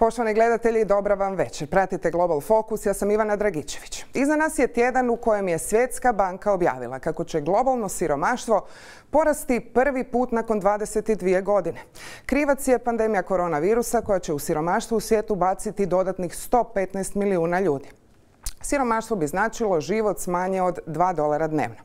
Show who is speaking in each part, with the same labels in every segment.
Speaker 1: Poštovani gledatelji, dobra vam večer. Pratite Global Fokus, ja sam Ivana Dragičević. Iza nas je tjedan u kojem je Svjetska banka objavila kako će globalno siromaštvo porasti prvi put nakon 22 godine. Krivac je pandemija koronavirusa koja će u siromaštvu u svijetu baciti dodatnih 115 milijuna ljudi. Siromaštvo bi značilo život s manje od $2 dnevno.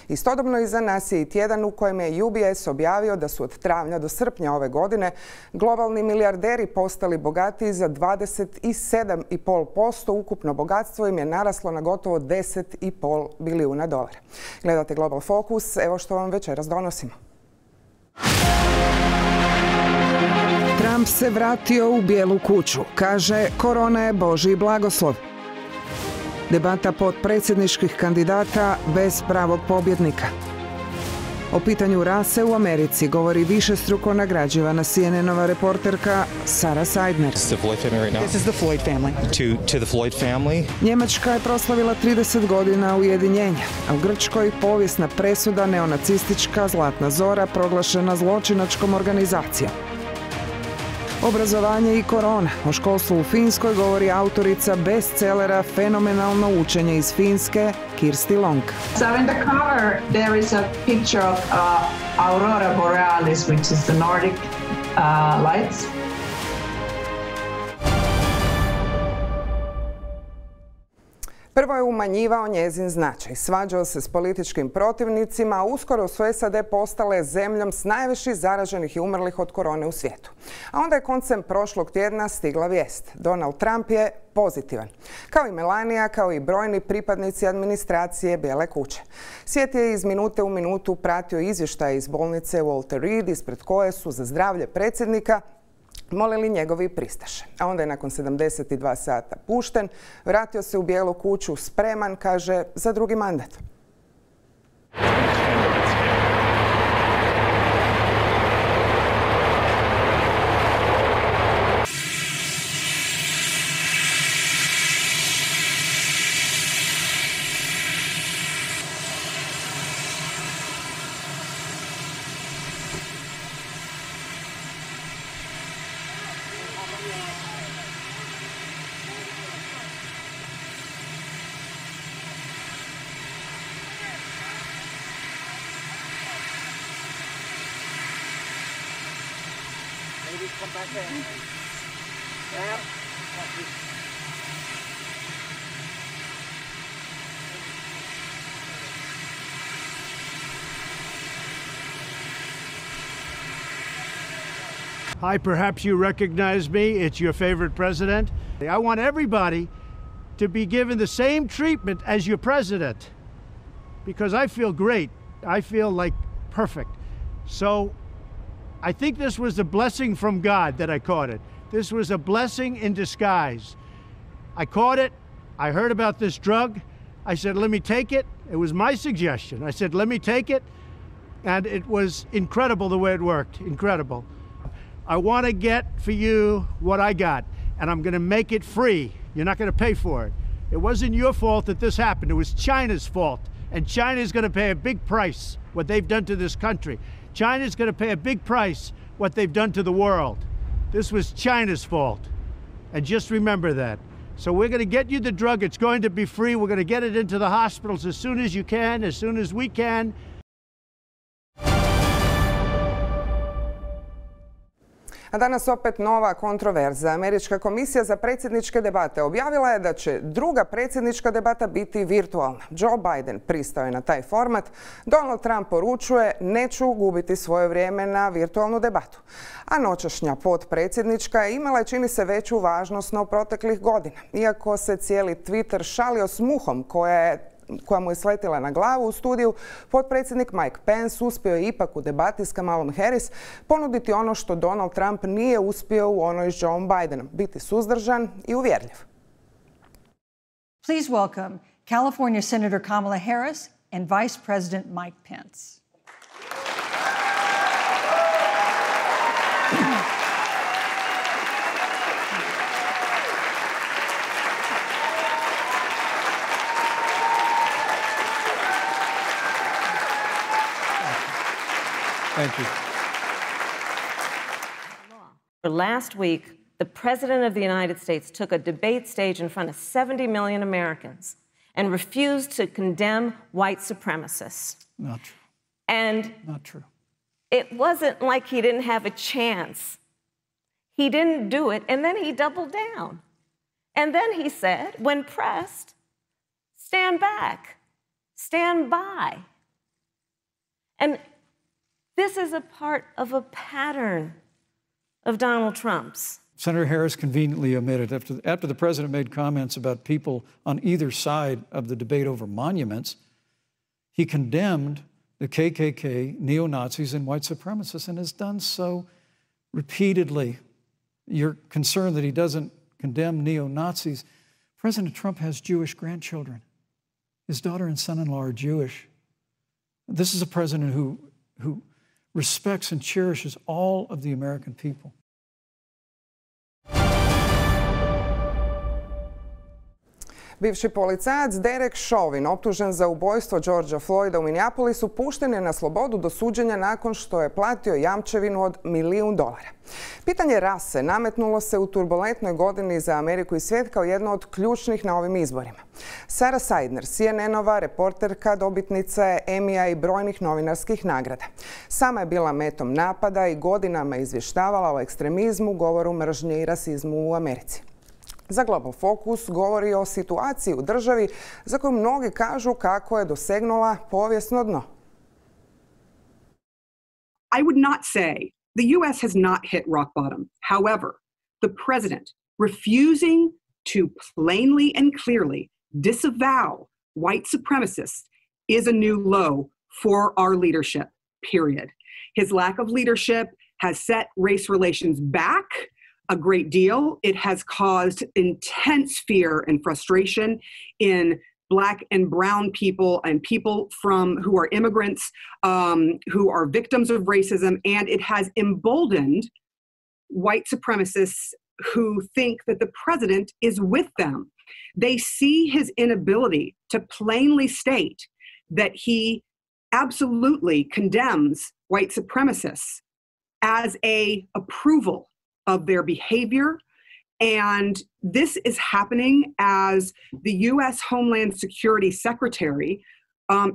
Speaker 1: Istodobno iza nas je i tjedan u kojem je UBS objavio da su od travnja do srpnja ove godine globalni milijarderi postali bogatiji za 27,5%. Ukupno bogatstvo im je naraslo na gotovo $10,5 bilijuna. Gledate Global Fokus, evo što vam večeras donosimo.
Speaker 2: Trump se vratio u Bijelu kuću. Kaže, korona je Božji blagoslov. Debata potpredsjedničkih kandidata bez pravog pobjednika. O pitanju rase u Americi govori višestruko nagrađivana CNN-ova reporterka Sara Sidner. Njemačka je proslavila 30 godina ujedinjenja, a u Grčkoj povijesna presuda neonacistička Zlatna Zora proglašena zločinačkom organizacijom. Obrazovanje i korona. O školstvu u Finskoj govori autorica bestsellera Fenomenalno učenje iz Finske, Kirsti Lonka.
Speaker 3: So in the cover there is a picture of Aurora Borealis, which is the Nordic lights.
Speaker 1: Prvo je umanjivao njezin značaj, svađao se s političkim protivnicima, a uskoro su SAD postale zemljom s najviše zaraženih i umrlih od korone u svijetu. A onda je koncem prošlog tjedna stigla vijest. Donald Trump je pozitivan. Kao i Melania, kao i brojni pripadnici administracije Bijele kuće. Svijet je iz minute u minutu pratio izvještaje iz bolnice Walter Reed, ispred koje su za zdravlje predsjednika molili njegovi pristaše. A onda je nakon 72 sata pušten, vratio se u Bijelu kuću spreman, kaže, za drugi mandat.
Speaker 4: Hi, perhaps you recognize me. It's your favorite president. I want everybody to be given the same treatment as your president because I feel great. I feel like perfect. So I think this was a blessing from God that I caught it. This was a blessing in disguise. I caught it. I heard about this drug. I said, let me take it. It was my suggestion. I said, let me take it. And it was incredible the way it worked. Incredible. I want to get for you what I got, and I'm going to make it free. You're not going to pay for it. It wasn't your fault that this happened. It was China's fault. And China's going to pay a big price, what they've done to this country. China's going to pay a big price, what they've done to the world. This was China's fault. And just remember that. So we're going to get you the drug. It's going to be free. We're going to get it into the hospitals as soon as you can, as soon as we can.
Speaker 1: A danas opet nova kontroverza. Američka komisija za predsjedničke debate objavila je da će druga predsjednička debata biti virtualna. Joe Biden pristao je na taj format. Donald Trump poručuje, neću gubiti svoje vrijeme na virtualnu debatu. A noćašnja potpredsjednička imala je, čini se, veću važnost no proteklih godina. Iako se cijeli Twitter šalio s muhom koja mu je sletila na glavu u studiju, potpredsjednik Mike Pence uspio je ipak u debati s Kamalom Harris ponuditi ono što Donald Trump nije uspio u onoj s Joeom Bidenom, biti suzdržan i uvjerljiv.
Speaker 5: Please welcome California Senator Kamala Harris and Vice President Mike Pence.
Speaker 6: Thank you.
Speaker 7: Last week,
Speaker 6: the President of the United States took a debate stage in front of 70 million Americans and refused to condemn white supremacists.
Speaker 7: Not true.
Speaker 6: And
Speaker 7: not true.
Speaker 6: It wasn't like he didn't have a chance. He didn't do it, and then he doubled down. And then he said, when pressed, stand back, stand by. And this is a part of a pattern of Donald Trump's.
Speaker 7: Senator Harris conveniently omitted, after the president made comments about people on either side of the debate over monuments, he condemned the KKK, neo-Nazis, and white supremacists, and has done so repeatedly. You're concerned that he doesn't condemn neo-Nazis. President Trump has Jewish grandchildren. His daughter and son-in-law are Jewish. This is a president who respects and cherishes all of the American people.
Speaker 1: Bivši policajac Derek Chauvin, optužen za ubojstvo Georgea Floyda u Minneapolisu, pušten je na slobodu do suđenja nakon što je platio jamčevinu od $1 milijun. Pitanje rase nametnulo se u turbulentnoj godini za Ameriku i svijet kao jedno od ključnih na ovim izborima. Sara Sidner, CNN-ova reporterka, dobitnica je Emmya i brojnih novinarskih nagrada. Sama je bila metom napada i godinama izvještavala o ekstremizmu, govoru mržnje i rasizmu u Americi. Za Global Fokus govori o situaciji u državi za koju mnogi kažu kako je dosegnula povijesno dno.
Speaker 8: I would not say the U.S. has not hit rock bottom. However, the president refusing to plainly and clearly disavow white supremacists is a new low for our leadership, period. His lack of leadership has set race relations back a great deal. It has caused intense fear and frustration in Black and brown people and people who are immigrants, who are victims of racism, and it has emboldened white supremacists who think that the president is with them. They see his inability to plainly state that he absolutely condemns white supremacists as a approval of their behavior. And this is happening as the U.S. Homeland Security Secretary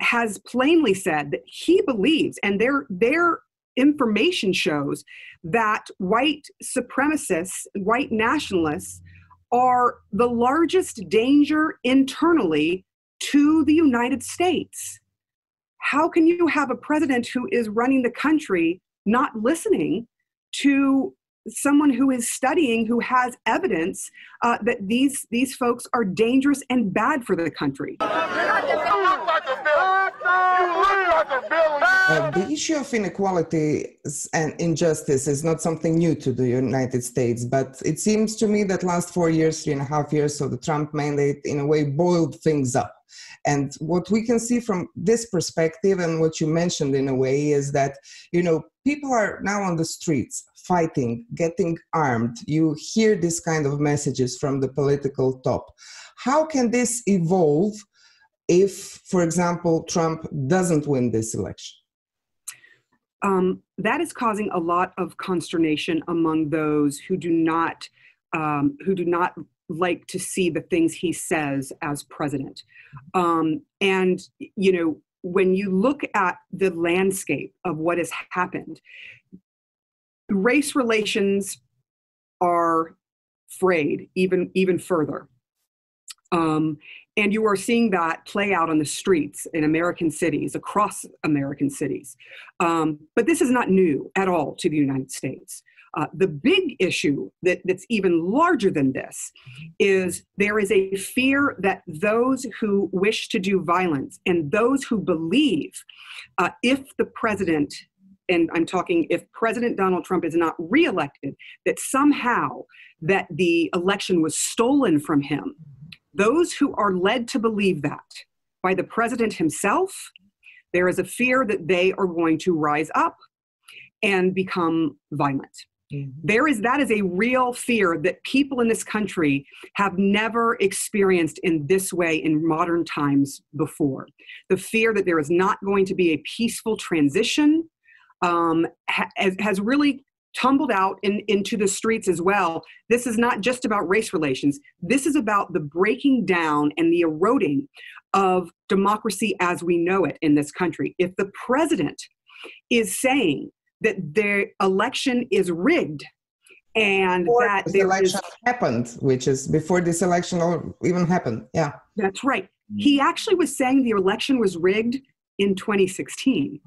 Speaker 8: has plainly said that he believes, and their information shows, that white supremacists, white nationalists, are the largest danger internally to the United States. How can you have a president who is running the country not listening to someone who is studying, who has evidence that these folks are dangerous and bad for the country?
Speaker 1: The issue of inequality and injustice is not something new to the United States, but it seems to me that last 4 years, 3.5 years of the Trump mandate, in a way, boiled things up. And what we can see from this perspective, and what you mentioned in a way, is that, people are now on the streets fighting, getting armed. You hear this kind of messages from the political top. How can this evolve if, for example, Trump doesn't win this election?
Speaker 8: That is causing a lot of consternation among those who do not like to see the things he says as president. And, when you look at the landscape of what has happened, race relations are frayed even further. And you are seeing that play out on the streets in American cities, across American cities. But this is not new at all to the United States. The big issue that's even larger than this is there is a fear that those who wish to do violence and those who believe if the president, and I'm talking if President Donald Trump is not reelected, that somehow that the election was stolen from him. Those who are led to believe that by the president himself, there is a fear that they are going to rise up and become violent. Mm-hmm. That is a real fear that people in this country have never experienced in this way in modern times before. The fear that there is not going to be a peaceful transition has really tumbled out into the streets as well. This is not just about race relations. This is about the breaking down and the eroding of democracy as we know it in this country. If the president is saying that the election is rigged and
Speaker 1: before
Speaker 8: that
Speaker 1: this
Speaker 8: there
Speaker 1: election happened, which is before this election even happened. Yeah,
Speaker 8: that's right. He actually was saying the election was rigged in 2016.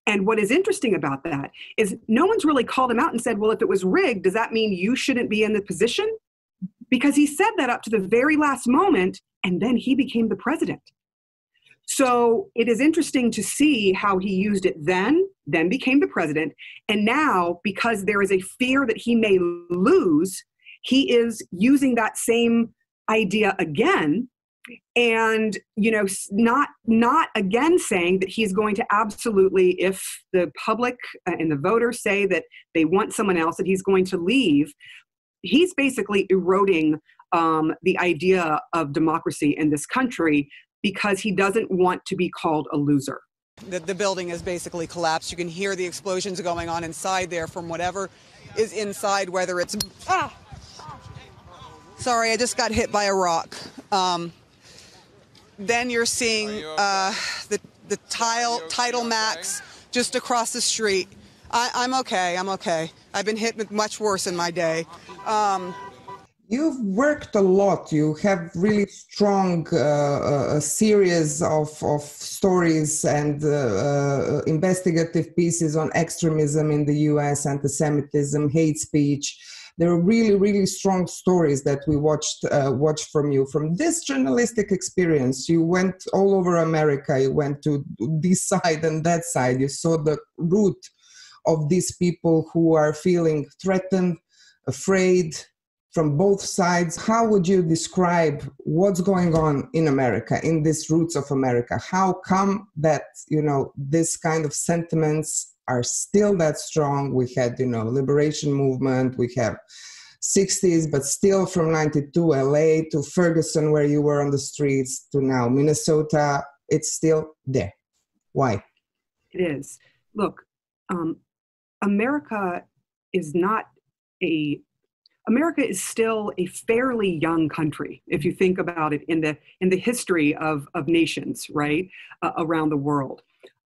Speaker 8: And what is interesting about that is no one's really called him out and said, well, if it was rigged, does that mean you shouldn't be in the position? Because he said that up to the very last moment, and then he became the president. So it is interesting to see how he used it then became the president. And now, because there is a fear that he may lose, he is using that same idea again. And, not again saying that he's going to absolutely, if the public and the voters say that they want someone else, that he's going to leave. He's basically eroding the idea of democracy in this country because he doesn't want to be called a loser.
Speaker 9: The building has basically collapsed. You can hear the explosions going on inside there from whatever is inside, whether it's... Sorry, I just got hit by a rock. Then you're seeing the tidal max just across the street. I'm okay. I've been hit with much worse in my day.
Speaker 1: You've worked a lot. You have really strong a series of stories and investigative pieces on extremism in the U.S., anti-Semitism, hate speech. There are really, really strong stories that we watched from you. From this journalistic experience, you went all over America. You went to this side and that side. You saw the root of these people who are feeling threatened, afraid, from both sides. How would you describe what's going on in America, in these roots of America? How come that, this kind of sentiments are still that strong? We had, liberation movement, we have 60s, but still from 92, LA to Ferguson, where you were on the streets, to now Minnesota, it's still there. Why?
Speaker 8: It is. Look, America is still a fairly young country, if you think about it in the history of nations, right, around the world.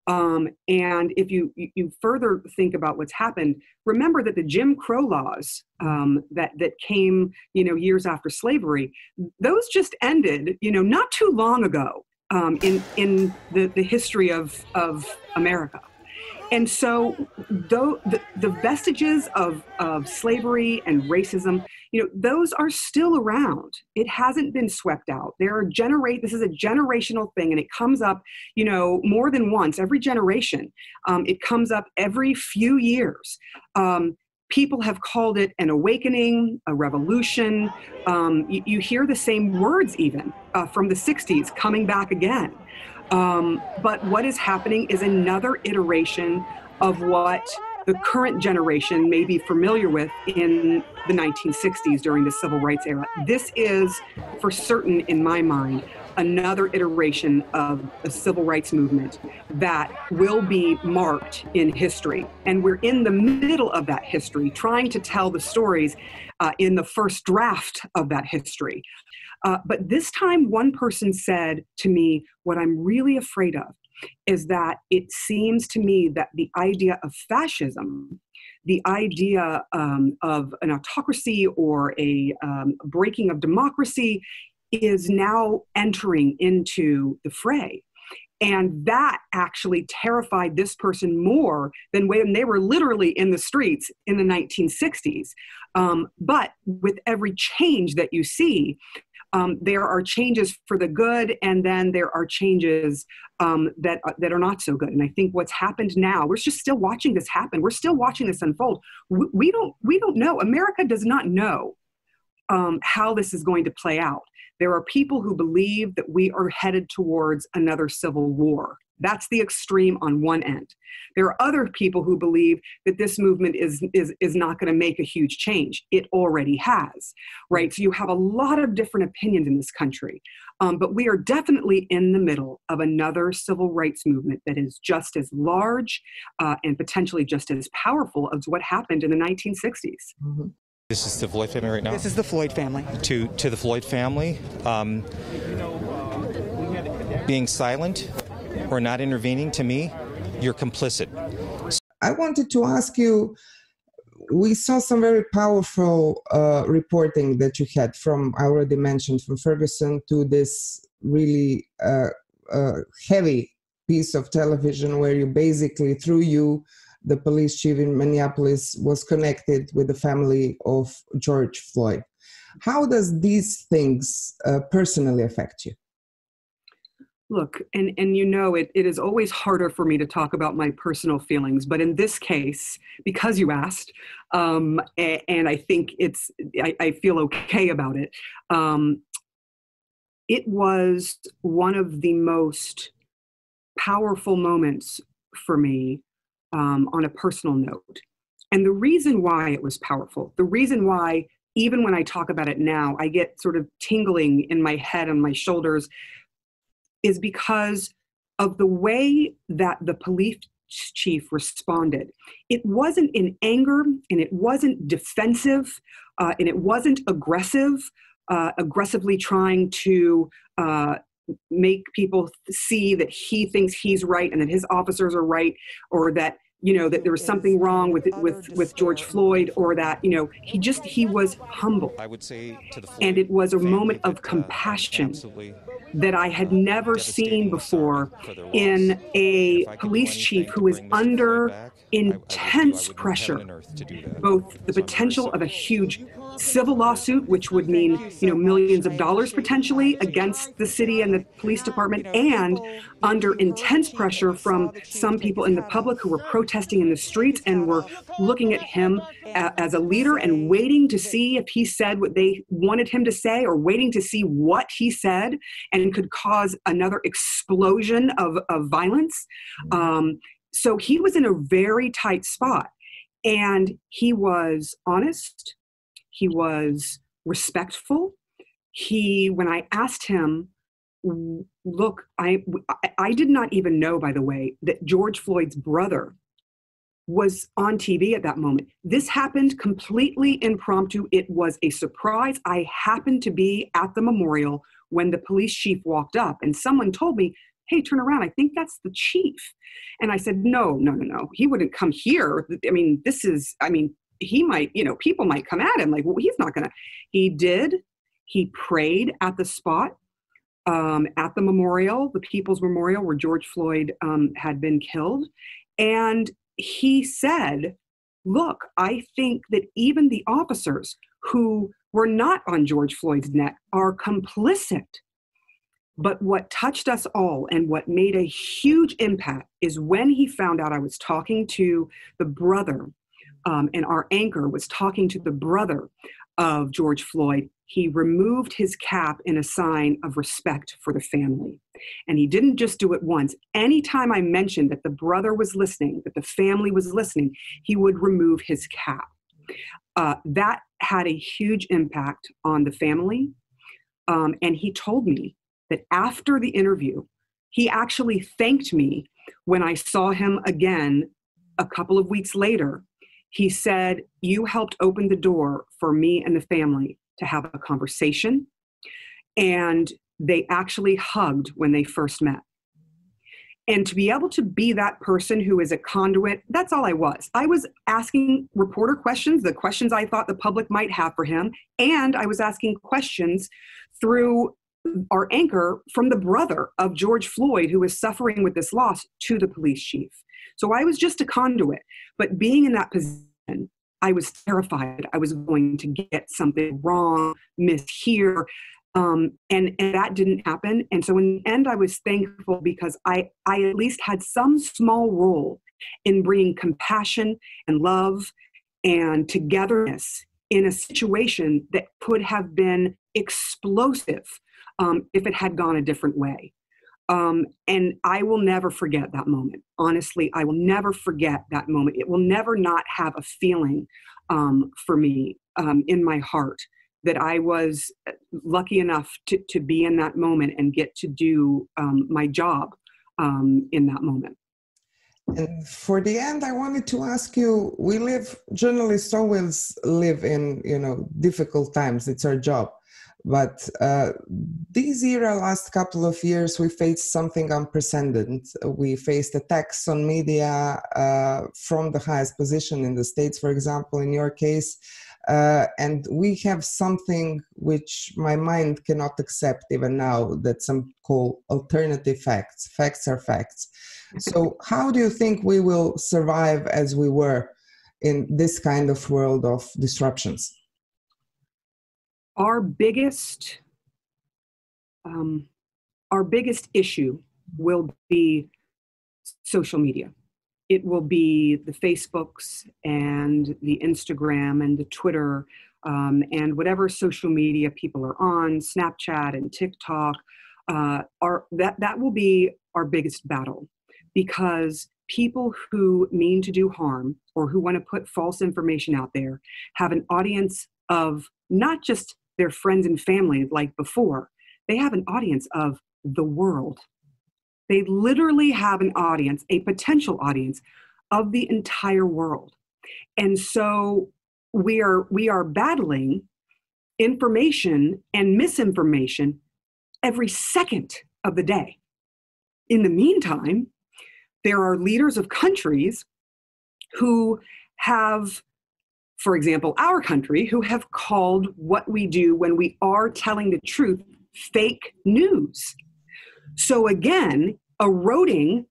Speaker 8: And if you further think about what's happened, remember that the Jim Crow laws that came, years after slavery, those just ended, not too long ago in the history of America. And so the vestiges of slavery and racism, those are still around. It hasn't been swept out. This is a generational thing, and it comes up, more than once, every generation. It comes up every few years. People have called it an awakening, a revolution. You hear the same words even from the 60s coming back again. But what is happening is another iteration of what the current generation may be familiar with in the 1960s during the civil rights era. This is, for certain in my mind, another iteration of the civil rights movement that will be marked in history. And we're in the middle of that history, trying to tell the stories in the first draft of that history. But this time, one person said to me, what I'm really afraid of is that it seems to me that the idea of fascism, the idea of an autocracy or a breaking of democracy is now entering into the fray. And that actually terrified this person more than when they were literally in the streets in the 1960s. But with every change that you see, there are changes for the good, and then there are changes that are not so good. And I think what's happened now, we're just still watching this happen. We're still watching this unfold. We don't know. America does not know how this is going to play out. There are people who believe that we are headed towards another civil war That's the extreme on one end. There are other people who believe that this movement is not going to make a huge change. It already has, right? So you have a lot of different opinions in this country. But we are definitely in the middle of another civil rights movement that is just as large and potentially just as powerful as what happened in the 1960s.
Speaker 10: Mm-hmm. This is the Floyd family right now?
Speaker 11: This is the Floyd family.
Speaker 10: To the Floyd family, being silent or not intervening, to me, you're complicit.
Speaker 2: I wanted to ask you, we saw some very powerful reporting that you had from, I already mentioned, from Ferguson to this really heavy piece of television where you basically, through you, the police chief in Minneapolis was connected with the family of George Floyd. How does these things personally affect you?
Speaker 8: Look, and you know, it is always harder for me to talk about my personal feelings, but in this case, because you asked, and I think I feel okay about it, it was one of the most powerful moments for me on a personal note. And the reason why it was powerful, the reason why even when I talk about it now, I get sort of tingling in my head and my shoulders, is because of the way that the police chief responded. It wasn't in anger, and it wasn't defensive, and it wasn't aggressively trying to make people see that he thinks he's right and that his officers are right, or that, you know, that there was something wrong with George Floyd, or that, you know, he was humble.
Speaker 10: I would say to the Floyd
Speaker 8: and it was a
Speaker 10: family
Speaker 8: moment of compassion that I had never seen before in a police chief who is under intense pressure, both the potential of a huge civil lawsuit, which would mean, you know, millions of dollars potentially against the city and the police department, and under intense pressure from some people in the public who were protesting in the streets and were looking at him as a leader and waiting to see if he said what they wanted him to say, or waiting to see what he said and could cause another explosion of violence. So he was in a very tight spot, and he was honest. He was respectful. When I asked him, look, I did not even know, by the way, that George Floyd's brother was on TV at that moment. This happened completely impromptu. It was a surprise. I happened to be at the memorial when the police chief walked up, and someone told me, hey, turn around, I think that's the chief. And I said, no, he wouldn't come here. I mean, he might, you know, people might come at him like, well, he's not gonna. He did. He prayed at the spot, at the memorial, the People's Memorial, where George Floyd had been killed. And he said, look, I think that even the officers who were not on George Floyd's neck are complicit. But what touched us all and what made a huge impact is when he found out I was talking to the brother, and our anchor was talking to the brother of George Floyd, he removed his cap in a sign of respect for the family. And he didn't just do it once. Anytime I mentioned that the brother was listening, that the family was listening, he would remove his cap. That had a huge impact on the family. And he told me that after the interview, he actually thanked me when I saw him again a couple of weeks later. He said, you helped open the door for me and the family to have a conversation. And they actually hugged when they first met. And to be able to be that person who is a conduit, that's all I was. I was asking reporter questions, the questions I thought the public might have for him. And I was asking questions through our anchor from the brother of George Floyd, who was suffering with this loss, to the police chief. So I was just a conduit. But being in that position, I was terrified I was going to get something wrong, mishear. And that didn't happen. And so in the end, I was thankful because I at least had some small role in bringing compassion and love and togetherness in a situation that could have been explosive if it had gone a different way. And I will never forget that moment. Honestly, I will never forget that moment. It will never not have a feeling for me in my heart that I was lucky enough to be in that moment and get to do my job in that moment.
Speaker 1: And for the end, I wanted to ask you, journalists always live in, difficult times. It's our job. But this last couple of years, we faced something unprecedented. We faced attacks on media from the highest position in the States, for example, in your case. And we have something which my mind cannot accept even now, that some call alternative facts. Facts are facts. So how do you think we will survive as we were in this kind of world of disruptions?
Speaker 8: Our biggest issue will be social media. It will be the Facebooks and the Instagram and the Twitter and whatever social media people are on, Snapchat and TikTok. That will be our biggest battle, because people who mean to do harm or who want to put false information out there have an audience of not just their friends and family like before. They have an audience of the world. They literally have an audience, a potential audience of the entire world. And so we are battling information and misinformation every second of the day. In the meantime, there are leaders of countries who have, for example, our country, who have called what we do when we are telling the truth fake news. So again, eroding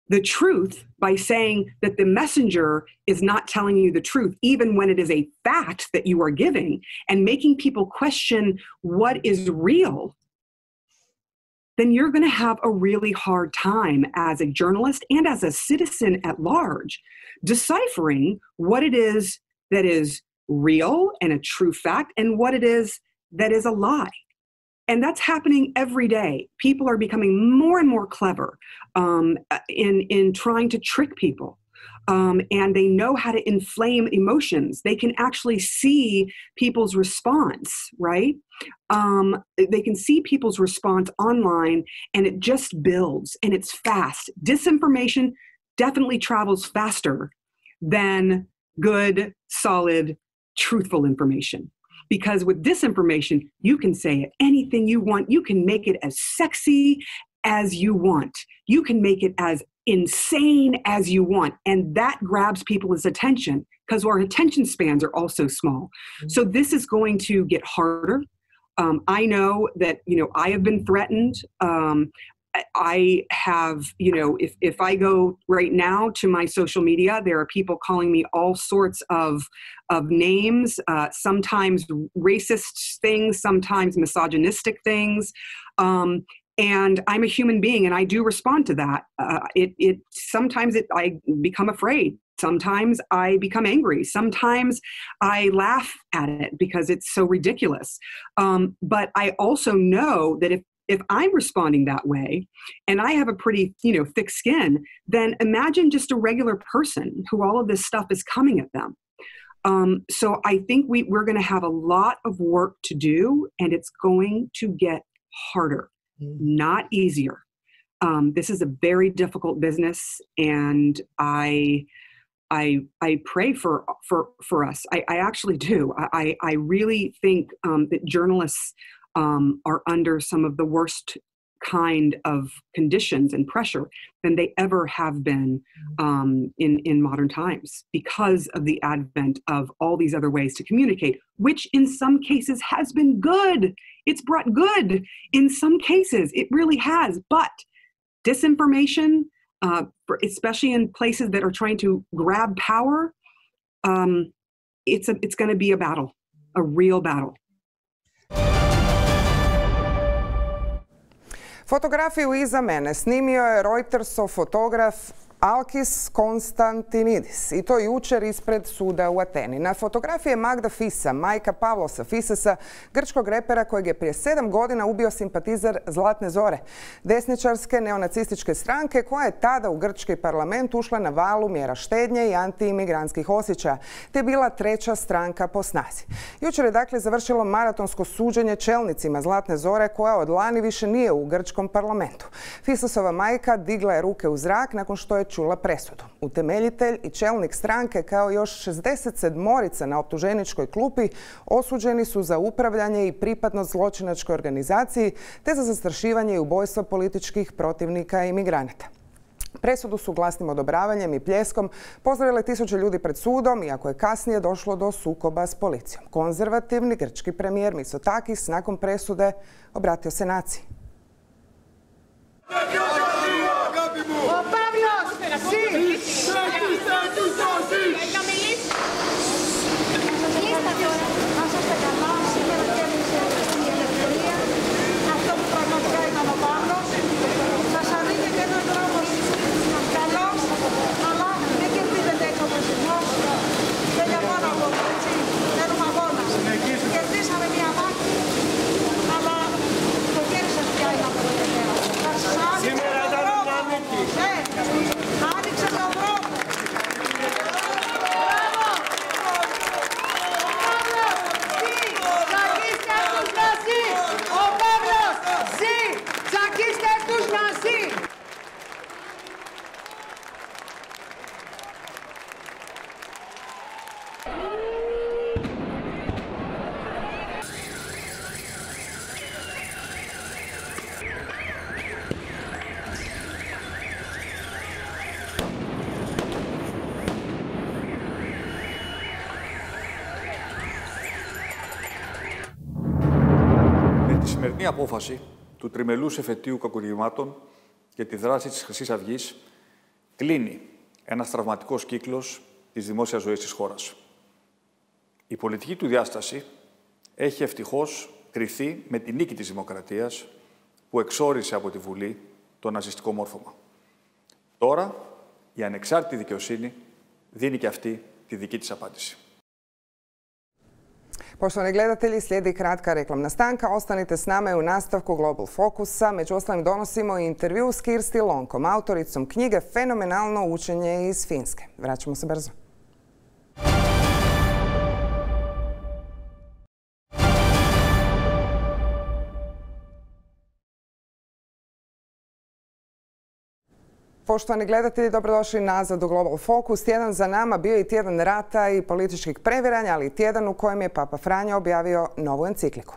Speaker 8: the truth by saying that the messenger is not telling you the truth, even when it is a fact that you are giving, and making people question what is real, then you're going to have a really hard time as a journalist and as a citizen at large deciphering what it is that is real and a true fact and what it is that is a lie. And that's happening every day. People are becoming more and more clever in trying to trick people. And they know how to inflame emotions. They can actually see people's response, right? They can see people's response online, and it just builds, and it's fast. Disinformation definitely travels faster than good, solid, truthful information. Because with disinformation, you can say anything you want. You can make it as sexy as you want. You can make it as insane as you want. And that grabs people's attention because our attention spans are also small. So this is going to get harder. I know that, I have been threatened. I have, if I go right now to my social media, there are people calling me all sorts of names, sometimes racist things, sometimes misogynistic things. And I'm a human being, and I do respond to that. Sometimes I become afraid. Sometimes I become angry. Sometimes I laugh at it because it's so ridiculous. But I also know that if I'm responding that way, and I have a pretty, thick skin, then imagine just a regular person who all of this stuff is coming at them. So I think we're going to have a lot of work to do, and it's going to get harder, not easier. This is a very difficult business, and I pray for us. I actually do. I really think that journalists are under some of the worst kind of conditions and pressure than they ever have been in modern times, because of the advent of all these other ways to communicate, which in some cases has been good. It's brought good in some cases. It really has. But disinformation, especially in places that are trying to grab power, it's going to be a battle, a real battle.
Speaker 1: Fotografiju iza mene snimio je Reutersov fotograf Alkis Konstantinidis, i to jučer ispred suda u Ateni. Na fotografiji je Magda Fisa, majka Pavlosa Fisasa, grčkog repera kojeg je prije 7 godina ubio simpatizer Zlatne Zore, desničarske neonacističke stranke koja je tada u grčki parlament ušla na valu mjera štednje i antiimigrantskih osjećaja, te je bila 3. stranka po snazi. Jučer je dakle završilo maratonsko suđenje čelnicima Zlatne Zore koja od lani više nije u grčkom parlamentu. Fisasova majka digla je ruke u zrak nakon što je čula presudu. Utemeljitelj i čelnik stranke kao još 67 na optuženičkoj klupi osuđeni su za upravljanje i pripadnost zločinačkoj organizaciji te za zastrašivanje i ubojstvo političkih protivnika i imigranata. Presudu su glasnim odobravanjem i pljeskom pozdravile tisuće ljudi pred sudom, iako je kasnije došlo do sukoba s policijom. Konzervativni grčki premijer Mitsotakis nakon presude obratio se naciji.
Speaker 11: Η σημερινή απόφαση του τριμελούς εφετείου κακουργημάτων και τη δράση της Χρυσής Αυγής κλείνει ένας τραυματικός κύκλος της δημόσιας ζωής της χώρας. Η πολιτική του διάσταση έχει ευτυχώς κριθεί με τη νίκη της δημοκρατίας που εξόρισε από τη Βουλή το ναζιστικό μόρφωμα. Τώρα η ανεξάρτητη δικαιοσύνη δίνει και αυτή τη δική της απάντηση.
Speaker 1: Poštovani gledatelji, slijedi kratka reklamna stanka. Ostanite s nama i u nastavku Global Fokusa. Među ostalim donosimo i intervju s Kirsti Lonkom, autoricom knjige Fenomenalno učenje iz Finske. Vraćamo se brzo. Poštovani gledatelji, dobrodošli nazad u Global Fokus. Tjedan za nama bio i tjedan rata i političkih previranja, ali i tjedan u kojem je Papa Franjo objavio novu encikliku.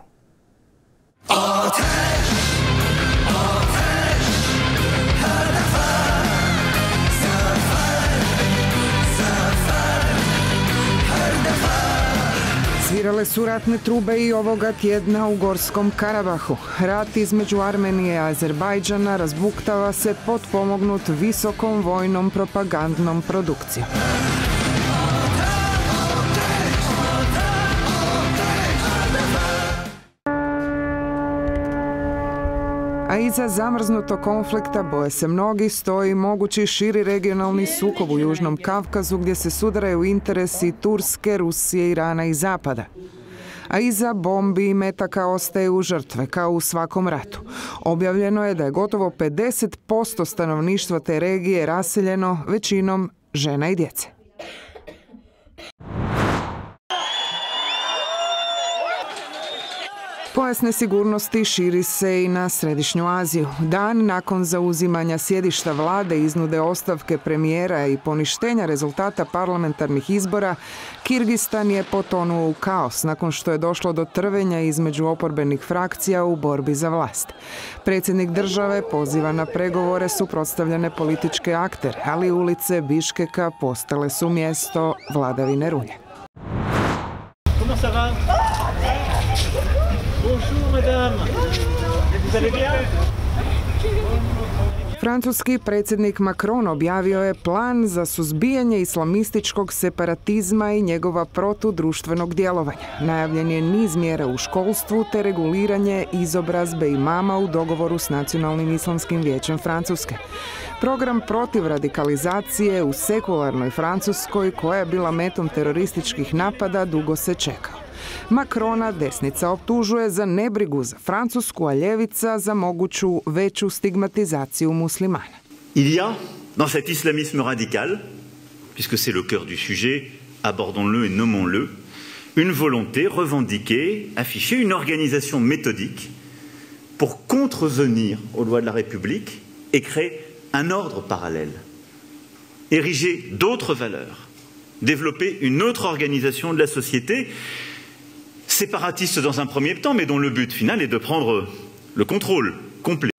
Speaker 1: Svirale su ratne trube i ovoga tjedna u Gorskom Karabahu. Rat između Armenije i Azerbajdžana razbuktava se potpomognut visokom vojnom propagandnom produkcijom. A iza zamrznutog konflikta, boje se mnogi, stoji mogući širi regionalni sukob u Južnom Kavkazu gdje se sudaraju interesi Turske, Rusije, Irana i Zapada. A iza bombi i metaka ostaju žrtve, kao u svakom ratu. Objavljeno je da je gotovo 50% stanovništva te regije raseljeno, većinom žena i djece. Pojas nesigurnosti širi se i na Središnju Aziju. Dan nakon zauzimanja sjedišta vlade, iznude ostavke premijera i poništenja rezultata parlamentarnih izbora, Kirgistan je potonuo u kaos nakon što je došlo do trvenja između oporbenih frakcija u borbi za vlast. Predsjednik države poziva na pregovore suprotstavljene političke aktere, ali ulice Biškeka postale su mjesto vladavine rulje.
Speaker 12: Bonjour madame, vous allez bien?
Speaker 2: Francuski predsjednik Macron objavio je plan za suzbijanje islamističkog separatizma i njegova protudruštvenog djelovanja. Najavljen je niz mjera u školstvu te reguliranje izobrazbe imama u dogovoru s Nacionalnim islamskim vijećem Francuske. Program protiv radikalizacije u sekularnoj Francuskoj, koja je bila metom terorističkih napada, dugo se čekao. Macrona desnica optužuje za nebrigu za Francusku, a ljevica za moguću veću stigmatizaciju muslimana.
Speaker 12: Il y a dans cet islamisme radical, puisque c'est le cœur du sujet, abordons-le et nommons-le, une volonté revendiquée, affichée, une organisation méthodique pour contrevenir aux lois de la République et créer un ordre parallèle, ériger d'autres valeurs, développer une autre organisation de la société, séparatiste dans un premier temps, mais dont le but final est de prendre le contrôle complet.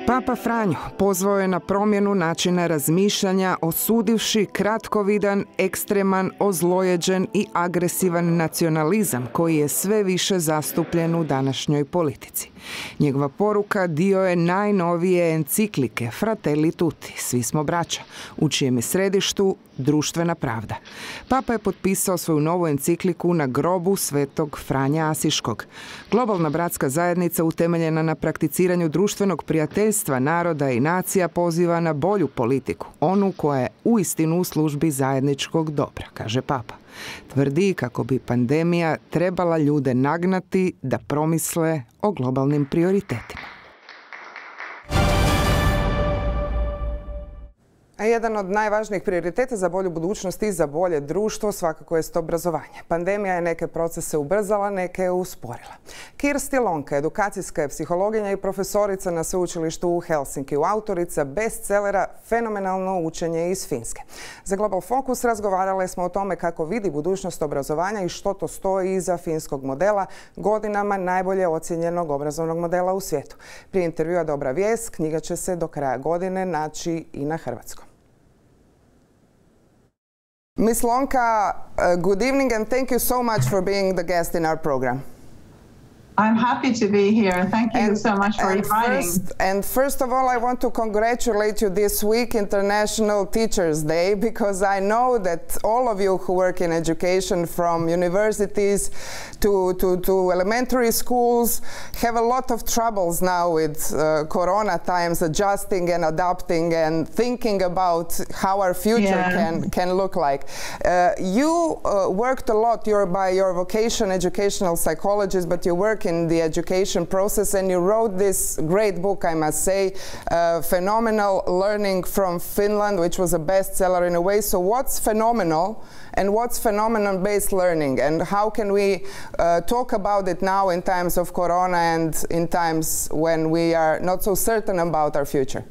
Speaker 2: Papa Franjo pozvao je na promjenu načina razmišljanja, osudivši kratkovidan, ekstreman, ozlojeđen i agresivan nacionalizam koji je sve više zastupljen u današnjoj politici. Njegova poruka dio je najnovije enciklike Fratelli Tutti, svi smo braća, u čijem je središtu društvena pravda. Papa je potpisao svoju novu encikliku na grobu svetog Franja Asiškog. Globalna bratska zajednica, utemeljena na prakticiranju društvenog prijateljstva naroda i nacija, poziva na bolju politiku, onu koja je uistinu u službi zajedničkog dobra, kaže Papa. Tvrdi kako bi pandemija trebala ljude nagnati da promisle o globalnim prioritetima.
Speaker 1: A jedan od najvažnijih prioriteta za bolju budućnost i za bolje društvo svakako jest obrazovanje. Pandemija je neke procese ubrzala, neke je usporila. Kirsti, Lonka, edukacijska je psihologinja i profesorica na sveučilištu u Helsinkiju, autorica bestsellera Fenomenalno učenje iz Finske. Za Global Fokus razgovarali smo o tome kako vidi budućnost obrazovanja i što to stoji iza finskog modela, godinama najbolje ocijenjenog obrazovnog modela u svijetu. Prije intervjua dobra vijest, knjiga će se do kraja godine naći i na hrvatskom. Ms. Lonka, good evening and thank you so much for being the guest in our program.
Speaker 3: I'm happy to be here. Thank you so much for inviting.
Speaker 1: First of all, I want to congratulate you this week, International Teachers' Day, because I know that all of you who work in education, from universities to elementary schools, have a lot of troubles now with Corona times, adjusting and adapting and thinking about how our future can look like. You worked a lot. You're by your vocation educational psychologist, but you work in the education process, and you wrote this great book, I must say, Phenomenal Learning from Finland, which was a bestseller in a way. So what's phenomenal and what's phenomenon-based learning, and how can we talk about it now in times of Corona and in times when we are not so certain about our future?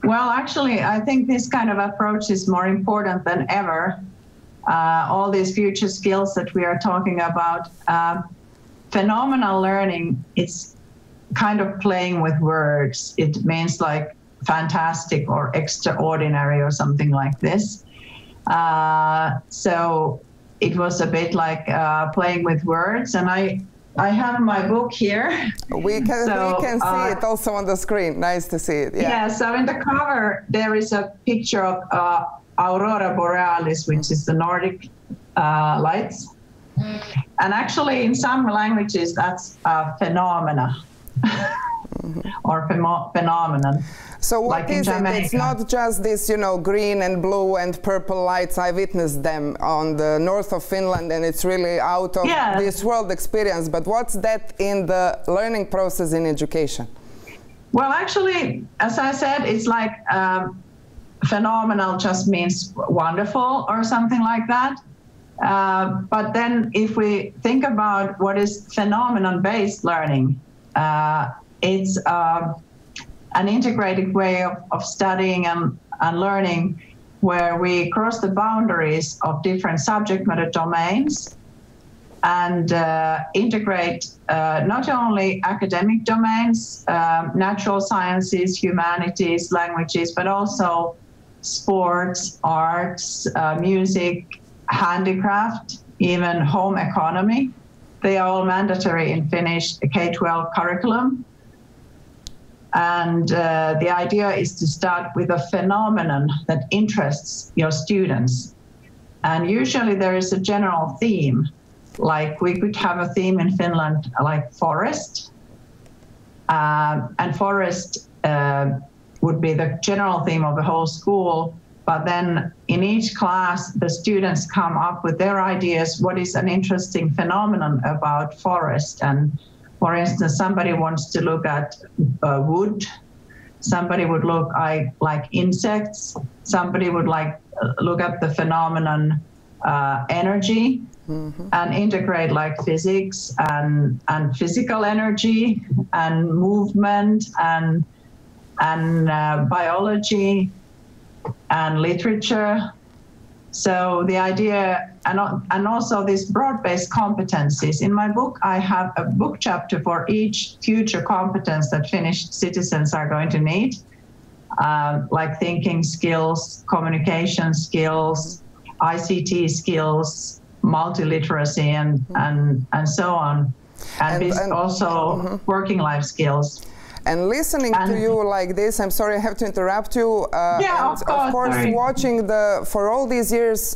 Speaker 3: Well, actually, I think this kind of approach is more important than ever. All these future skills that we are talking about, phenomenal learning, it's kind of playing with words. It means like fantastic or extraordinary or something like this. So it was a bit like playing with words. And I have my book here.
Speaker 1: We can see it also on the screen. Nice to see it.
Speaker 3: Yeah, so in the cover, there is a picture of Aurora Borealis, which is the Nordic lights. And actually, in some languages, that's a phenomena or phenomenon.
Speaker 1: So what is it? It's not just this, green and blue and purple lights. I witnessed them on the north of Finland, and it's really out of this world experience. But what's that in the learning process in education?
Speaker 3: Well, actually, as I said, it's like phenomenal just means wonderful or something like that. But then if we think about what is phenomenon-based learning, it's an integrated way of studying and learning where we cross the boundaries of different subject matter domains and integrate not only academic domains, natural sciences, humanities, languages, but also sports, arts, music, handicraft, even home economy. They are all mandatory in Finnish K-12 curriculum. And the idea is to start with a phenomenon that interests your students. And usually there is a general theme, like we could have a theme in Finland like forest. And forest would be the general theme of the whole school. But then in each class, the students come up with their ideas, what is an interesting phenomenon about forest. And for instance, somebody wants to look at wood, somebody would look like insects, somebody would look at the phenomenon energy, and integrate like physics and physical energy and movement and biology and literature. So the idea, and also these broad-based competencies. In my book, I have a book chapter for each future competence that Finnish citizens are going to need, like thinking skills, communication skills, ICT skills, multiliteracy, and so on, and also working life skills.
Speaker 1: And listening to you like this, I'm sorry I have to interrupt you.
Speaker 3: Yeah,
Speaker 1: and of course, watching for all these years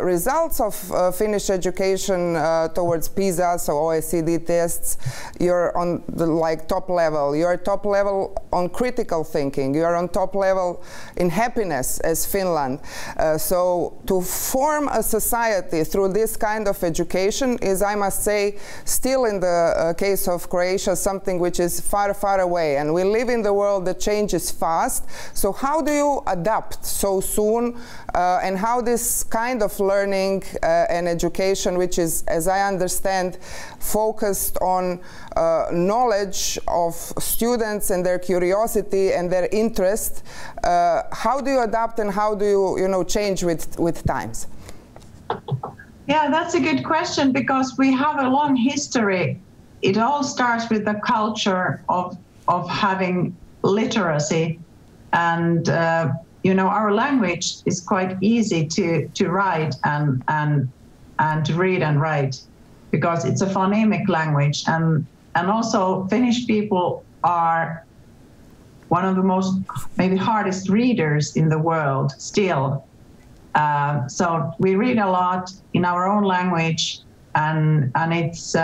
Speaker 1: results of Finnish education towards PISA, so OECD tests, you're on the top level. You're top level on critical thinking. You're on top level in happiness as Finland. So to form a society through this kind of education is, I must say, still in the case of Croatia, something which is far, far away. And we live in the world that changes fast. So how do you adapt so soon? And how this kind of learning and education, which is, as I understand, focused on knowledge of students and their curiosity and their interest, how do you adapt and how do you, change with times?
Speaker 3: Yeah, that's a good question, because we have a long history. It all starts with the culture of having literacy, and our language is quite easy to write and to read and write, because it's a phonemic language, and also Finnish people are one of the most maybe hardest readers in the world still. So we read a lot in our own language, and it's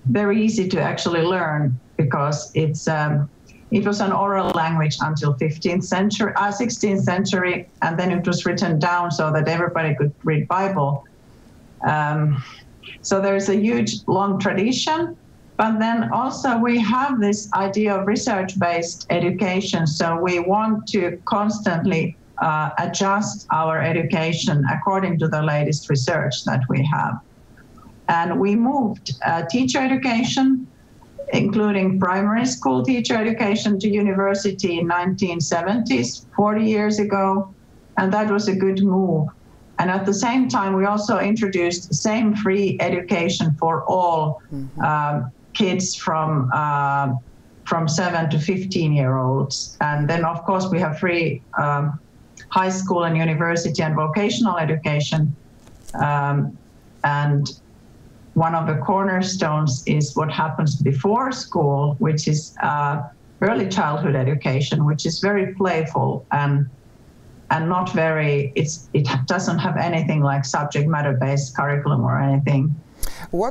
Speaker 3: very easy to actually learn, because it was an oral language until 16th century, and then it was written down so that everybody could read Bible. So there's a huge, long tradition, but then also we have this idea of research-based education. So we want to constantly adjust our education according to the latest research that we have. And we moved teacher education, including primary school teacher education, to university in 1970s, 40 years ago, and that was a good move. And at the same time, we also introduced same free education for all kids from 7 to 15-year-olds. And then, of course, we have free high school and university and vocational education. And one of the cornerstones is what happens before school, which is early childhood education, which is very playful and not very, it doesn't have anything like subject matter-based curriculum or anything.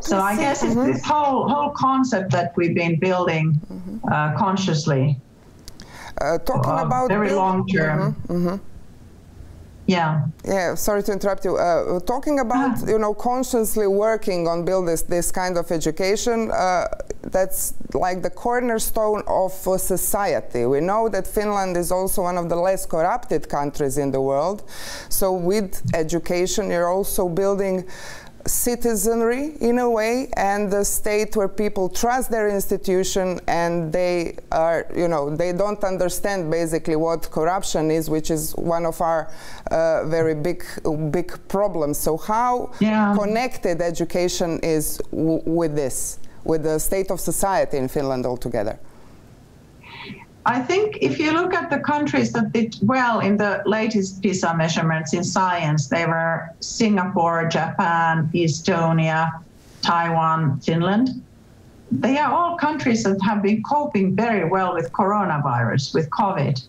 Speaker 3: So I guess it's this whole concept that we've been building consciously,
Speaker 1: talking about
Speaker 3: very long term. Yeah.
Speaker 1: Sorry to interrupt you. Talking about consciously working on building this kind of education, that's like the cornerstone of society. We know that Finland is also one of the less corrupted countries in the world. So with education, you're also building citizenry in a way, and the state where people trust their institution, and they are, they don't understand basically what corruption is, which is one of our very big problems. So how connected education is with this, with the state of society in Finland altogether?
Speaker 3: I think if you look at the countries that did well in the latest PISA measurements in science, they were Singapore, Japan, Estonia, Taiwan, Finland. They are all countries that have been coping very well with coronavirus, with COVID.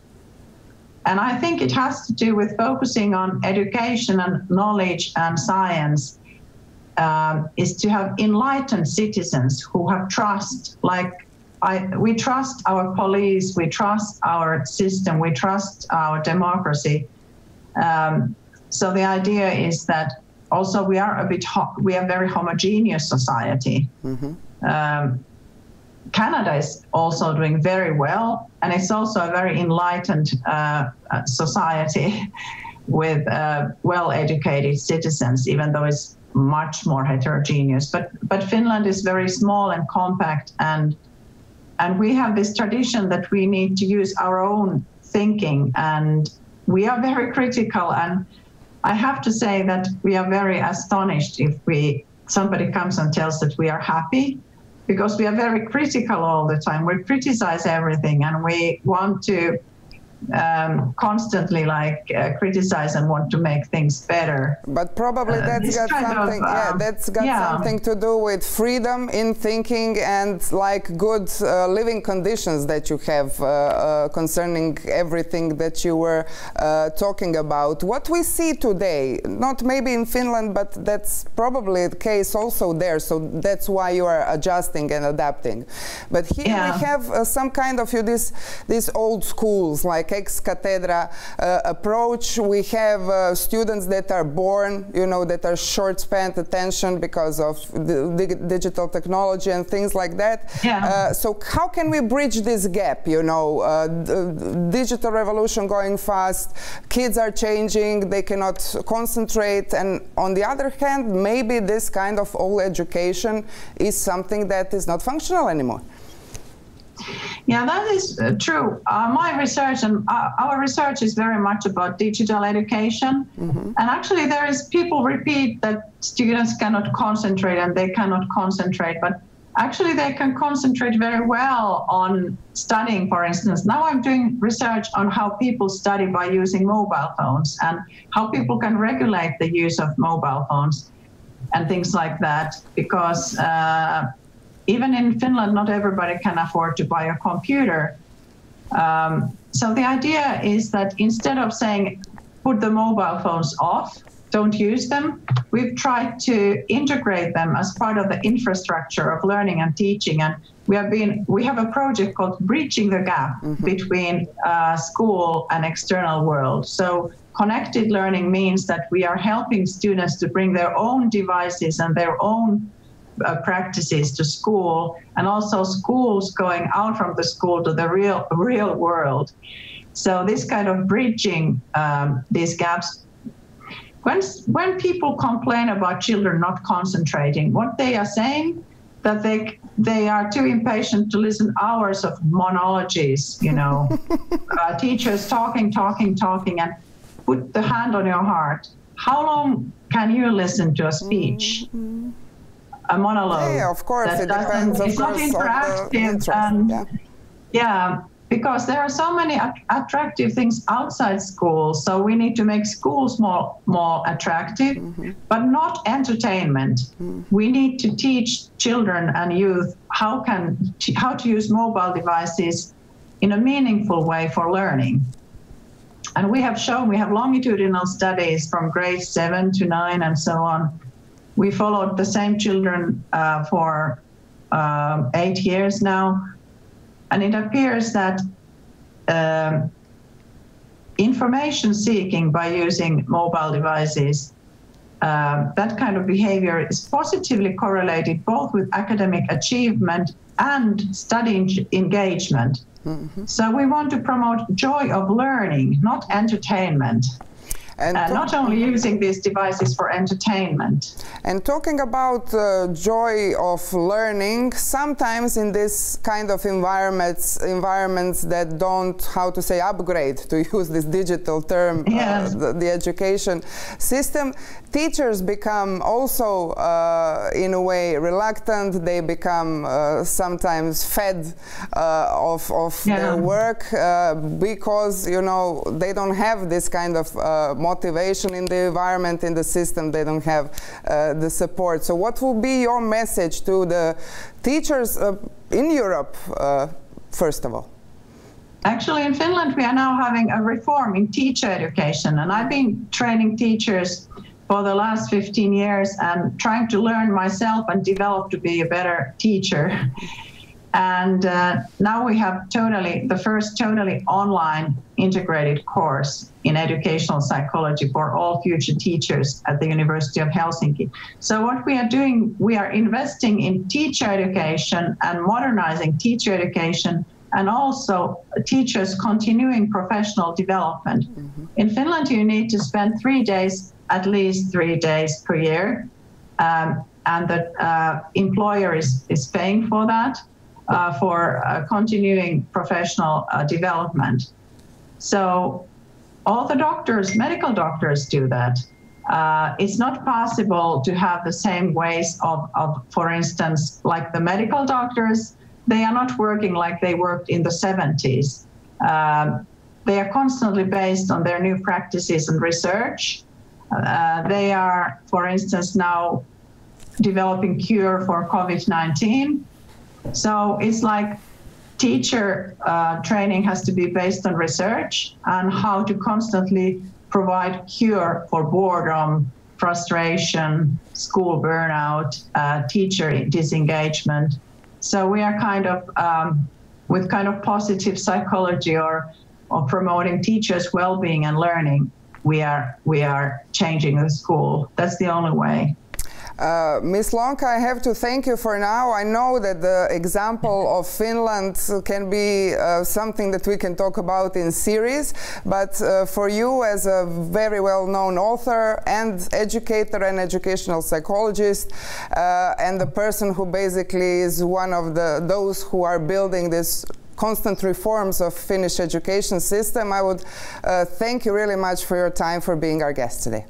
Speaker 3: And I think it has to do with focusing on education and knowledge and science, is to have enlightened citizens who have trust. We trust our police, we trust our system, we trust our democracy. So the idea is that also we are we are very homogeneous society. Mm-hmm. Canada is also doing very well, and it's also a very enlightened society with well-educated citizens, even though it's much more heterogeneous. But Finland is very small and compact, and we have this tradition that we need to use our own thinking, and we are very critical. And I have to say that we are very astonished if somebody comes and tells that we are happy, because we are very critical all the time. We criticize everything, and we want to constantly criticize and want to make things better.
Speaker 1: But probably that's got something. That's got something to do with freedom in thinking and good living conditions that you have concerning everything that you were talking about. What we see today, not maybe in Finland, but that's probably the case also there. So that's why you are adjusting and adapting. But here we have some kind of these old schools like ex cathedra approach. We have students that are born, that are short-span attention because of the digital technology and things like that. So how can we bridge this gap? Digital revolution going fast, kids are changing, they cannot concentrate, and on the other hand, maybe this kind of old education is something that is not functional anymore.
Speaker 3: Yeah, that is true. My research and our research is very much about digital education. Mm-hmm. And actually people repeat that students cannot concentrate and they cannot concentrate, but actually they can concentrate very well on studying, for instance. Now I'm doing research on how people study by using mobile phones and how people can regulate the use of mobile phones and things like that, because even in Finland, not everybody can afford to buy a computer. So the idea is that instead of saying, put the mobile phones off, don't use them, we've tried to integrate them as part of the infrastructure of learning and teaching. And we have a project called Bridging the Gap between school and external world. So connected learning means that we are helping students to bring their own devices and their own practices to school, and also schools going out from the school to the real world. So this kind of bridging these gaps. When people complain about children not concentrating, what they are saying that they are too impatient to listen hours of monologues, teachers talking, and put the hand on your heart. How long can you listen to a speech? Mm-hmm. A monologue.
Speaker 1: Yeah, of course. It depends,
Speaker 3: it's not interactive. Because there are so many attractive things outside school. So we need to make schools more attractive, but not entertainment. We need to teach children and youth how to use mobile devices in a meaningful way for learning. And we have longitudinal studies from grades 7 to 9 and so on. We followed the same children for 8 years now, and it appears that information seeking by using mobile devices, that kind of behavior is positively correlated both with academic achievement and study engagement. Mm-hmm. So we want to promote joy of learning, not entertainment. not only using these devices for entertainment.
Speaker 1: And talking about joy of learning, sometimes in this kind of environments that don't, how to say, upgrade, to use this digital term,
Speaker 3: yes.
Speaker 1: The education system, teachers become also, in a way, reluctant. They become sometimes fed of their work because, you know, they don't have this kind of motivation in the environment, in the system. They don't have the support. So what will be your message to the teachers in Europe, first of all?
Speaker 3: Actually, in Finland, we are now having a reform in teacher education, and I've been training teachers for the last 15 years and trying to learn myself and develop to be a better teacher. And now we have the first totally online integrated course in educational psychology for all future teachers at the University of Helsinki. So what we are doing, we are investing in teacher education and modernizing teacher education, and also teachers continuing professional development. Mm-hmm. In Finland, you need to spend at least 3 days per year, and the employer is paying for that. For continuing professional development. So all the doctors, medical doctors do that. It's not possible to have the same ways of, for instance, like the medical doctors, they are not working like they worked in the 70s. They are constantly based on their new practices and research. They are, for instance, now developing cure for COVID-19. So it's like teacher training has to be based on research and how to constantly provide cure for boredom, frustration, school burnout, teacher disengagement. So we are kind of with kind of positive psychology or promoting teachers' well-being and learning. We are changing the school. That's the only way.
Speaker 1: Ms. Lonka, I have to thank you for now. I know that the example of Finland can be something that we can talk about in series, but for you as a very well-known author and educator and educational psychologist, and the person who basically is one of those who are building this constant reforms of Finnish education system, I would thank you really much for your time, for being our guest today.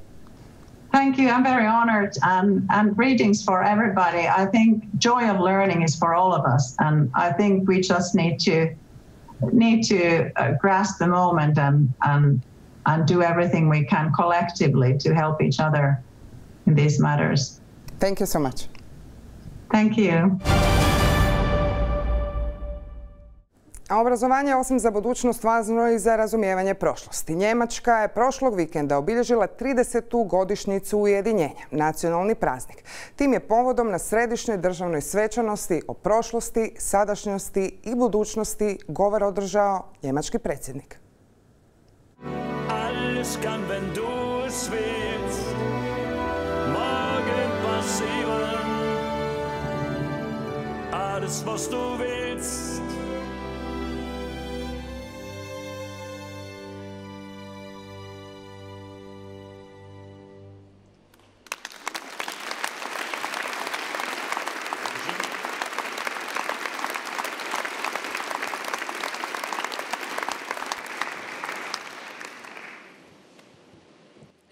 Speaker 3: Thank you. I'm very honored, and greetings for everybody. I think joy of learning is for all of us, and I think we just need to grasp the moment and do everything we can collectively to help each other in these matters.
Speaker 1: Thank you so much.
Speaker 3: Thank you.
Speaker 1: A obrazovanje, osim za budućnost, važno je i za razumijevanje prošlosti. Njemačka je prošlog vikenda obilježila 30. godišnjicu ujedinjenja, nacionalni praznik. Tim je povodom na središnjoj državnoj svečanosti o prošlosti, sadašnjosti i budućnosti govor održao njemački predsjednik.
Speaker 13: Alles kann, wenn du es willst, morgen passieren. Alles, was du willst.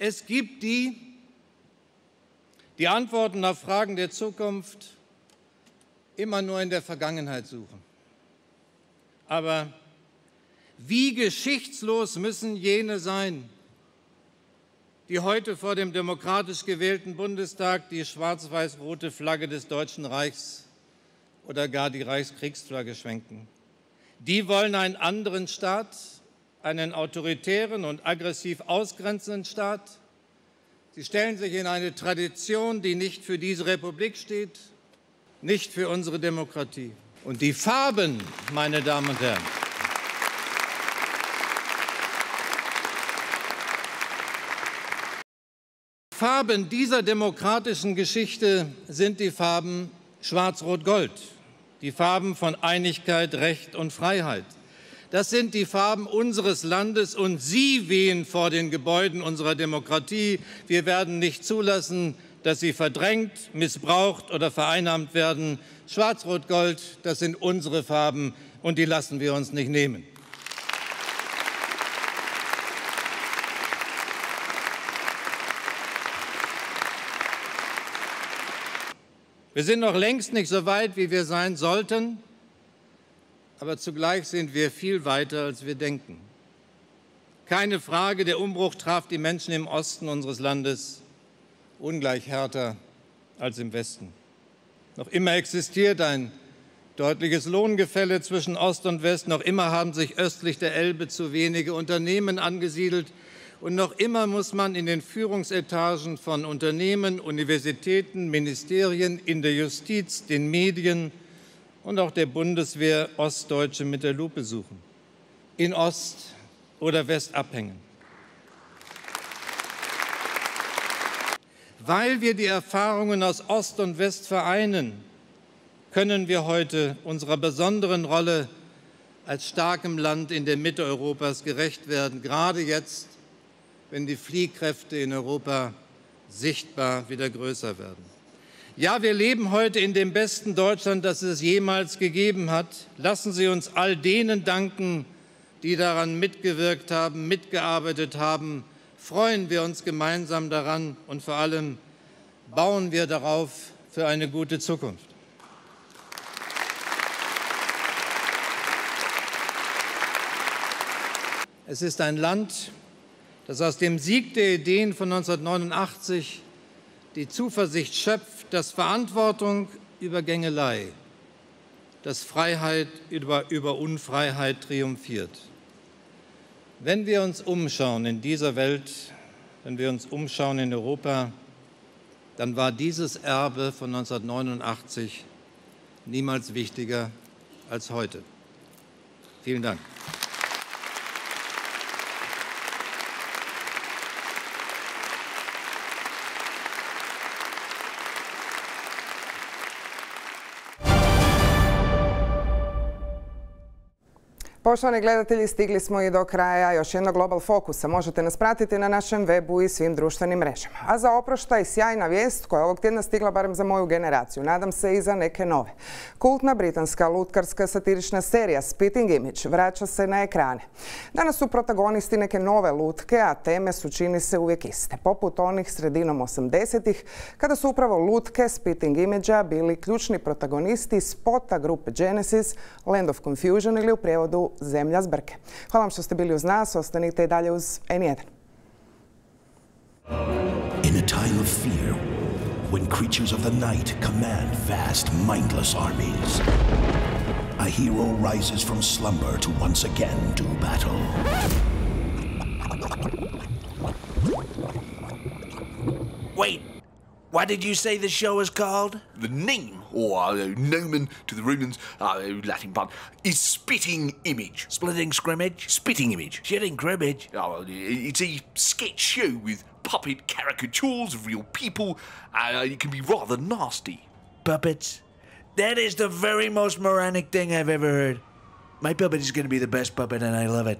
Speaker 14: Es gibt die Antworten auf Fragen der Zukunft immer nur in der Vergangenheit suchen. Aber wie geschichtslos müssen jene sein, die heute vor dem demokratisch gewählten Bundestag die schwarz-weiß-rote Flagge des Deutschen Reichs oder gar die Reichskriegsflagge schwenken. Die wollen einen anderen Staat, einen autoritären und aggressiv ausgrenzenden Staat. Sie stellen sich in eine Tradition, die nicht für diese Republik steht, nicht für unsere Demokratie. Und die Farben, meine Damen und Herren, die Farben dieser demokratischen Geschichte sind die Farben Schwarz-Rot-Gold, die Farben von Einigkeit, Recht und Freiheit. Das sind die Farben unseres Landes, und sie wehen vor den Gebäuden unserer Demokratie. Wir werden nicht zulassen, dass sie verdrängt, missbraucht oder vereinnahmt werden. Schwarz-Rot-Gold, das sind unsere Farben, und die lassen wir uns nicht nehmen. Wir sind noch längst nicht so weit, wie wir sein sollten, aber zugleich sind wir viel weiter, als wir denken. Keine Frage, der Umbruch traf die Menschen im Osten unseres Landes ungleich härter als im Westen. Noch immer existiert ein deutliches Lohngefälle zwischen Ost und West. Noch immer haben sich östlich der Elbe zu wenige Unternehmen angesiedelt. Und noch immer muss man in den Führungsetagen von Unternehmen, Universitäten, Ministerien, in der Justiz, den Medien und auch der Bundeswehr Ostdeutsche mit der Lupe suchen, in Ost oder West abhängen. Weil wir die Erfahrungen aus Ost und West vereinen, können wir heute unserer besonderen Rolle als starkem Land in der Mitte Europas gerecht werden, gerade jetzt, wenn die Fliehkräfte in Europa sichtbar wieder größer werden. Ja, wir leben heute in dem besten Deutschland, das es jemals gegeben hat. Lassen Sie uns all denen danken, die daran mitgewirkt haben, mitgearbeitet haben. Freuen wir uns gemeinsam daran, und vor allem bauen wir darauf für eine gute Zukunft. Es ist ein Land, das aus dem Sieg der Ideen von 1989 die Zuversicht schöpft, dass Verantwortung über Gängelei, dass Freiheit über Unfreiheit triumphiert. Wenn wir uns umschauen in dieser Welt, wenn wir uns umschauen in Europa, dann war dieses Erbe von 1989 niemals wichtiger als heute. Vielen Dank.
Speaker 1: Poštovani gledatelji, stigli smo i do kraja još jednog Global Fokusa. Možete nas pratiti na našem webu i svim društvenim mrežama. A za oproštaj sjajna vijest koja je ovog tjedna stigla barem za moju generaciju. Nadam se i za neke nove. Kultna britanska lutkarska satirična serija Spitting Image vraća se na ekrane. Danas su protagonisti neke nove lutke, a teme su, čini se, uvijek iste. Poput onih sredinom 80-ih, kada su upravo lutke Spitting Image-a bili ključni protagonisti spota grupe Genesis, Land of Confusion ili u prijevodu Zemlja zbrke. Hvala vam što ste bili uz nas, ostanite i dalje uz N1.
Speaker 15: In a time of fear, when creatures of the night command vast, mindless armies, a hero rises from slumber to once again do battle.
Speaker 16: Wait, what did you say the show is called?
Speaker 17: The name, or nomen to the Romans, Latin pun, is Spitting Image.
Speaker 16: Splitting scrimmage?
Speaker 17: Spitting Image.
Speaker 16: Shitting cribbage?
Speaker 17: Oh, it's a sketch show with puppet caricatures of real people. It can be rather nasty.
Speaker 16: Puppets? That is the very most moronic thing I've ever heard. My puppet is going to be the best puppet, and I love it.